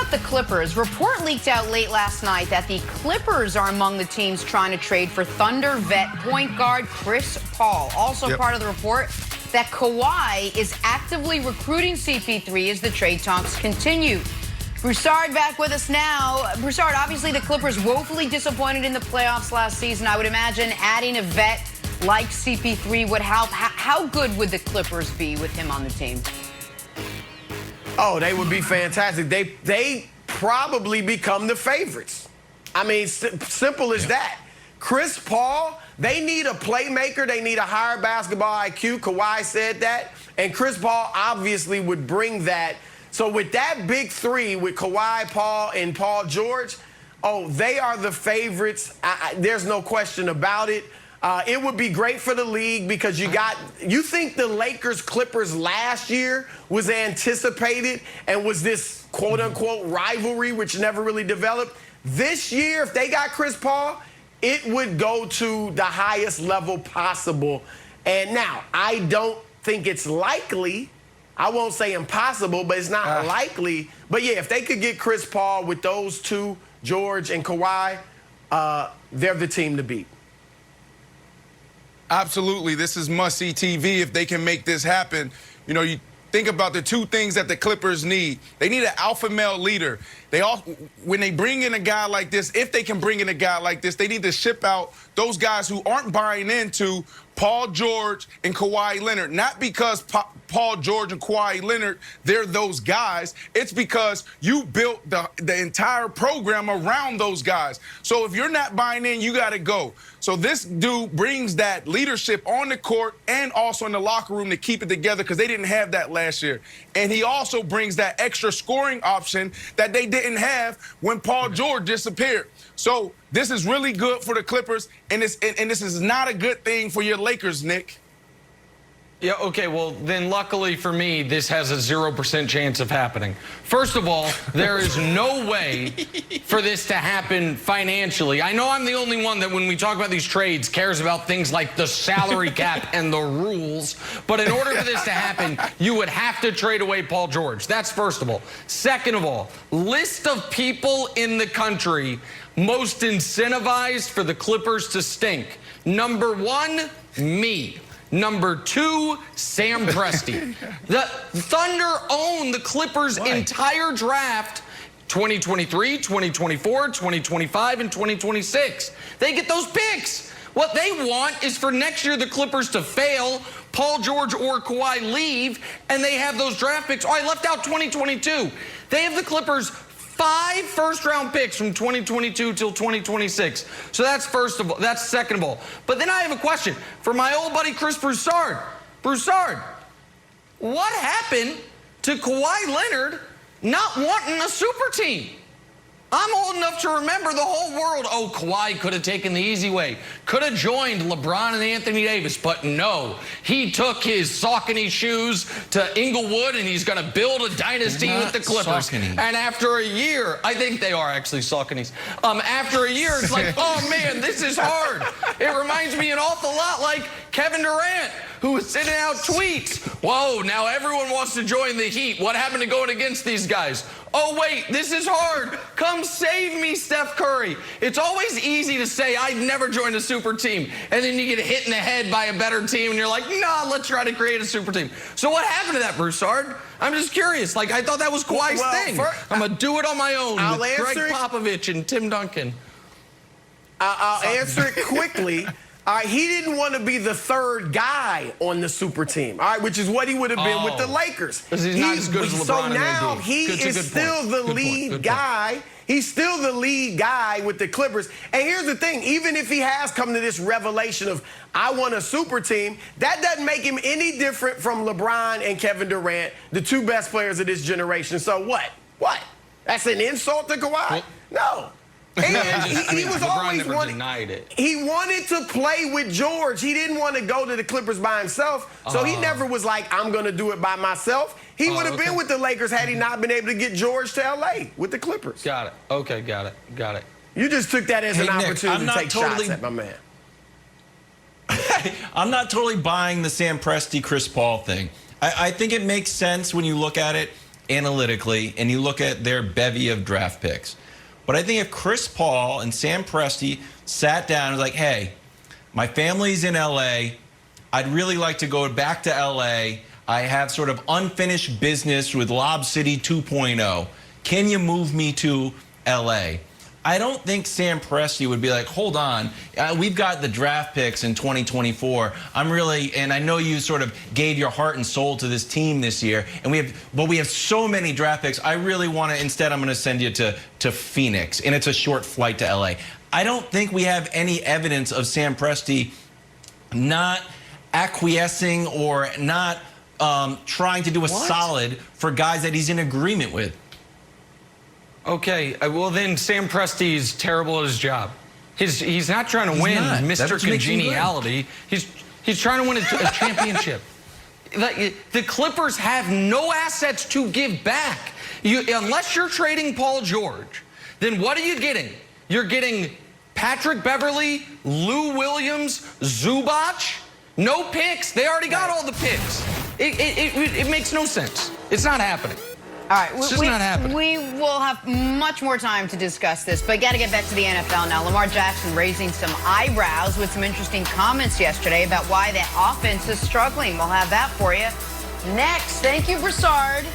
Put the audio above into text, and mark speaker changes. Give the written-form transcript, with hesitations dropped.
Speaker 1: about the Clippers? Report leaked out late last night that the Clippers are among the teams trying to trade for Thunder vet point guard Chris Paul. Also part of the report that Kawhi is actively recruiting CP3 as the trade talks continue. Broussard back with us now. Broussard, obviously the Clippers woefully disappointed in the playoffs last season. I would imagine adding a vet like CP3 would help. How good would the Clippers be with him on the team?
Speaker 2: Oh, they would be fantastic. They probably become the favorites. I mean, simple as that. Chris Paul, they need a playmaker. They need a higher basketball IQ. Kawhi said that. And Chris Paul obviously would bring that. So with that big three, with Kawhi, Paul, and Paul George, oh, they are the favorites. There's no question about it. It would be great for the league because you think the Lakers-Clippers last year was anticipated and was this quote-unquote rivalry which never really developed. This year, if they got Chris Paul, it would go to the highest level possible. And now, I don't think it's likely. I won't say impossible, but it's not likely. But yeah, if they could get Chris Paul with those two, George and Kawhi, they're the team to beat.
Speaker 3: Absolutely. This is must-see TV if they can make this happen. You know, you think about the two things that the Clippers need. They need an alpha male leader. When they bring in a guy like this, if they can bring in a guy like this, they need to ship out those guys who aren't buying into Paul George and Kawhi Leonard. Not because Paul George and Kawhi Leonard, they're those guys. It's because you built the entire program around those guys. So if you're not buying in, you got to go. So this dude brings that leadership on the court and also in the locker room to keep it together because they didn't have that last year. And he also brings that extra scoring option that they didn't have when Paul George disappeared. So this is really good for the Clippers, and this is not a good thing for your Lakers, Nick.
Speaker 4: Yeah, okay, well, then luckily for me, this has a 0% chance of happening. First of all, there is no way for this to happen financially. I know I'm the only one that when we talk about these trades cares about things like the salary cap and the rules, but in order for this to happen, you would have to trade away Paul George. That's first of all. Second of all, list of people in the country most incentivized for the Clippers to stink. Number one, me. Number two, Sam Presti. The Thunder own the Clippers' entire draft, 2023, 2024, 2025, and 2026. They get those picks. What they want is for next year the Clippers to fail, Paul George or Kawhi leave, and they have those draft picks. Oh, I left out 2022. They have the Clippers 5 first-round picks from 2022 till 2026. So that's second of all. But then I have a question for my old buddy Chris Broussard. Broussard, what happened to Kawhi Leonard not wanting a super team? I'm old enough to remember the whole world. Oh, Kawhi could have taken the easy way. Could have joined LeBron and Anthony Davis. But no, he took his Saucony shoes to Inglewood, and he's going to build a dynasty with the Clippers. Saucony. And after a year, I think they are actually Sauconys. After a year, it's like, oh, man, this is hard. It reminds me an awful lot like Kevin Durant, who was sending out tweets. Whoa, now everyone wants to join the Heat. What happened to going against these guys? Oh, wait, this is hard. Come save me, Steph Curry. It's always easy to say, I'd never join a super team. And then you get hit in the head by a better team, and you're like, nah, let's try to create a super team. So what happened to that, Broussard? I'm just curious. Like, I thought that was Kawhi's thing. I'm going to do it on my own with Greg Popovich and Tim Duncan.
Speaker 2: I'll answer it quickly. All right, he didn't want to be the third guy on the super team, all right, which is what he would have been with the Lakers.
Speaker 4: Because he's not as good as LeBron.
Speaker 2: So now he is still the lead guy. He's still the lead guy with the Clippers. And here's the thing, even if he has come to this revelation of, I want a super team, that doesn't make him any different from LeBron and Kevin Durant, the two best players of this generation. So what? What? That's an insult to Kawhi? No. And he was always
Speaker 4: denied it.
Speaker 2: He wanted to play with George. He didn't want to go to the Clippers by himself. So he never was like, I'm going to do it by myself. He would have been with the Lakers had he not been able to get George to L.A. with the Clippers.
Speaker 4: Got it. Okay, got it. Got it.
Speaker 2: You just took that as an opportunity to take shots at my man.
Speaker 5: I'm not totally buying the Sam Presti, Chris Paul thing. I think it makes sense when you look at it. analytically and you look at their bevy of draft picks. But I think if Chris Paul and Sam Presti sat down and was like, hey, my family's in LA. I'd really like to go back to LA. I have sort of unfinished business with Lob City 2.0. Can you move me to LA? I don't think Sam Presti would be like, hold on, we've got the draft picks in 2024. And I know you sort of gave your heart and soul to this team this year, and we have so many draft picks. I really want to, instead I'm going to send you to Phoenix, and it's a short flight to LA. I don't think we have any evidence of Sam Presti not acquiescing or not trying to do a solid for guys that he's in agreement with.
Speaker 4: Okay, well then Sam Presti's terrible at his job. He's not trying to win Mr. Congeniality. He's trying to win a championship. The Clippers have no assets to give back. Unless you're trading Paul George, then what are you getting? You're getting Patrick Beverley, Lou Williams, Zubac. No picks. They already got all the picks. It makes no sense. It's not happening.
Speaker 1: All right,
Speaker 4: it's just not happening.
Speaker 1: We will have much more time to discuss this, but got to get back to the NFL now. Lamar Jackson raising some eyebrows with some interesting comments yesterday about why the offense is struggling. We'll have that for you next. Thank you, Broussard.